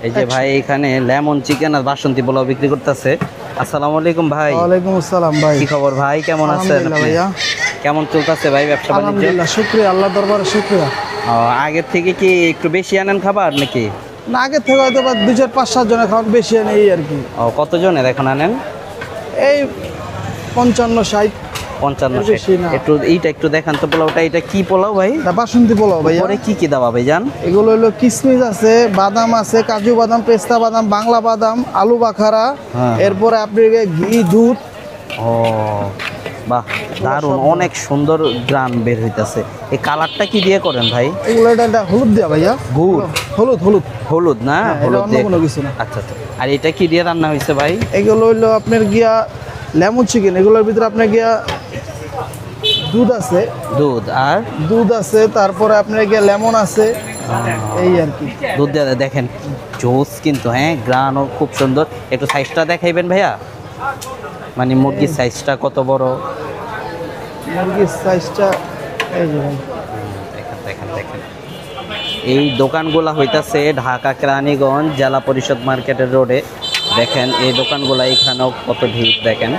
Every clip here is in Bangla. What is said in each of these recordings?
এই যে ভাই এখানে লেমন চিকেন আর বাসন্তী পোলাও বিক্রি করতেছে। আসসালামু আলাইকুম ভাই। ওয়ালাইকুম আসসালাম ভাই। কি খবর ভাই, কেমন আছেন ভাইয়া? কেমন চলতেছে ভাই ব্যবসা বাণিজ্য? আলহামদুলিল্লাহ, শুকরিয়া, আল্লাহর দরবারে শুকরিয়া। আগের থেকে কি একটু বেশি আনেন খাবার নাকি? না, আগের থেকে হয়তো 2-4-5-7 জনের খাবার বেশি আনে এই আর কি। কতজনের এখন আনেন? এই 55-60। 55-60। একটু এইটা একটু দেখান তো পোলাওটা। এটা কি পোলাও ভাই? বাসন্তী পোলাও ভাই। পরে কি কি দেওয়া ভাই জান? এগুলো হলো কিশমিশ আছে, বাদাম আছে, কাজু বাদাম, পেস্তা বাদাম, বাংলা বাদাম, আলু বাখারা, এরপরে আপনি ঘি, দুধ। ও বাহ, দারুণ, অনেক সুন্দর গ্রাম বের হইতাছে। এই কালারটা কি দিয়ে করেন ভাই? এগুলো এটা হলুদ দেয়া ভাইয়া। গুড়? হলুদ হলুদ হলুদ না, হলুদ দিয়ে কোনো কিছু না। আচ্ছা আচ্ছা। আর এটা কি দিয়ে রান্না হয়েছে ভাই? এগুলো হইলো আপনার গিয়া লেমন চিকেন। এগুলোর ভিতরে আপনার গিয়া দুধ আছে, দুধ আছে, তারপরে আপনার গিয়া লেমন আছে, এই আর কি। দুধ দিয়ে দেখেন জোস কিন্তু, হ্যাঁ, গ্রানও খুব সুন্দর। একটু সাইজটা দেখাইবেন ভাইয়া, মানে মুরগির সাইজটা কত বড়? মুরগির সাইজটা এই যে ভাই, দেখেন দেখেন দেখেন। এই দোকানগুলা হইতাছে ঢাকা কেরানীগঞ্জ জেলা পরিষদ মার্কেটের রোডে। দেখেন এই দোকানগুলা, এখানেও কত ভিড় দেখেন।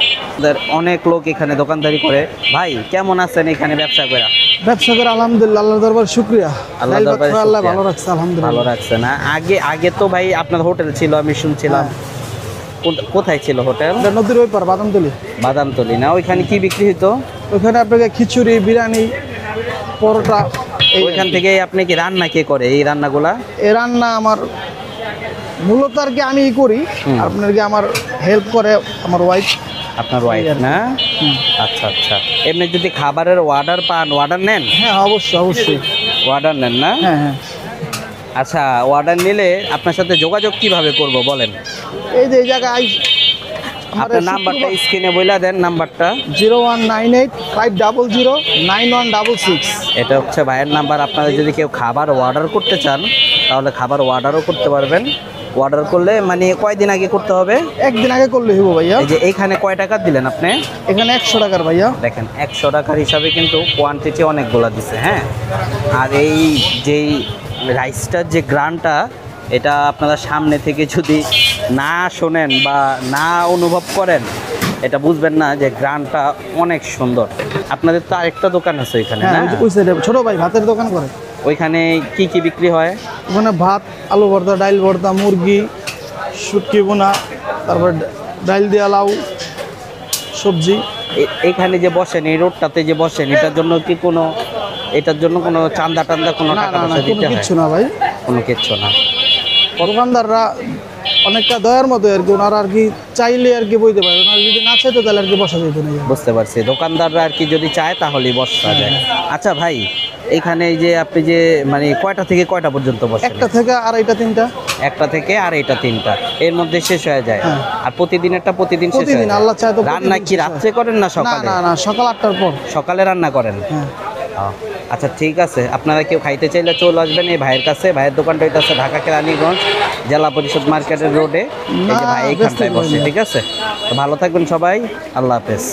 অনেক লোক এখানে দোকানদারি করে। ভাই কেমন আছেন এখানে ব্যবসা করে? ব্যবসা করে আলহামদুলিল্লাহ, আল্লাহর দরবারে শুকরিয়া। আল্লাহর দরবারে আল্লাহ ভালো রাখছে, আলহামদুলিল্লাহ। ভালো রাখছে না? আগে তো ভাই আপনার হোটেল ছিল আমি শুনছিলাম। কোথায় ছিল হোটেল? নদীর ওই পার, বাদামতলি। বাদামতলি না? ওইখানে কি বিক্রি হতো? ওইখানে আপনাকে খিচুড়ি, বিরিয়ানি, পরোটা। ওইখান থেকে আপনি কি রান্না কে করে এই রান্নাগুলা? এই রান্না আমার মূলত আর কি আমি করি, আপনার কি আমার হেল্প করে আমার ওয়াইফ। আপনার ওয়াইফ না? আচ্ছা আচ্ছা। এমনি যদি খাবারের অর্ডার পান, অর্ডার নেন? হ্যাঁ অবশ্যই অবশ্যই অর্ডার নেন না? হ্যাঁ হ্যাঁ। আচ্ছা, অর্ডার নিলে আপনার সাথে যোগাযোগ কিভাবে করব বলেন? এই যে এই জায়গায় আপনার নাম্বারটা স্ক্রিনে বইলা দেন, নাম্বারটা 0198-500-9166। এটা হচ্ছে ভাইয়ের নাম্বার। আপনারা যদি কেউ খাবার অর্ডার করতে চান তাহলে খাবার অর্ডারও করতে পারবেন। অর্ডার করলে মানে কয়দিন আগে করতে হবে? একদিন আগে করলে হইব ভাইয়া। এই যে এইখানে কয় টাকা দিলেন আপনি? এখানে 100 টাকার ভাইয়া। দেখেন 100 টাকার হিসাবে কিন্তু কোয়ান্টিটি অনেকগুলো দিছে, হ্যাঁ। আর এই যেই রাইসটার যে গ্রানটা, এটা আপনারা সামনে থেকে যদি না শোনেন বা না অনুভব করেন এটা বুঝবেন না যে গ্রানটা অনেক সুন্দর। আপনাদের তো আরেকটা দোকান আছে ওইখানে না? ছোট ভাই ভাতের দোকান করে। ওইখানে কি কি বিক্রি হয়? ওখানে ভাত, আলু ভর্তা, ডাইল ভর্তা, মুরগি, শুটকি বোনা, তারপর ডাইল দিয়া লাউ, সবজি। এখানে যে বসেন, এই রোডটাতে যে বসেন, এটার জন্য কি কোনো চান্দা টান্দা কোনো টাকা পয়সা দিতে হয়? কিচ্ছু না ভাই, কোনো কিচ্ছু না। দোকানদাররা অনেকটা দয়ার মতো আর কি, ওনারা আর কি চাইলে আর কি বইতে পারে, ওনারা যদি না চাইতো তাহলে আর কি বসা যেত না। বুঝতে পারছি, দোকানদাররা আর কি যদি চায় তাহলেই বসা যায়। আচ্ছা ভাই, এখানে এই যে আপনি যে মানে কয়টা থেকে কয়টা পর্যন্ত বসেন? 1টা থেকে আড়াইটা 3টা। 1টা থেকে আড়াইটা 3টা, এর মধ্যে শেষ হয়ে যায়। আর প্রতিদিনেরটা প্রতিদিন শেষ হয়? আল্লাহ চায় তো। রান্না কি রাত্রে করেন না সকালে? না না, সকাল 8টার পর। সকালে রান্না করেন? আচ্ছা ঠিক আছে, আপনারা কেউ খাইতে চাইলে চলে আসবেন এই ভাইয়ের কাছে। ভাইয়ের দোকানটা হইতাছে ঢাকা কেরানীগঞ্জ জেলা পরিষদ মার্কেটের রোডে। এই যে ভাই এইখানটায় বসে, ঠিক আছে? তো ভালো থাকবেন সবাই, আল্লাহ হাফেজ।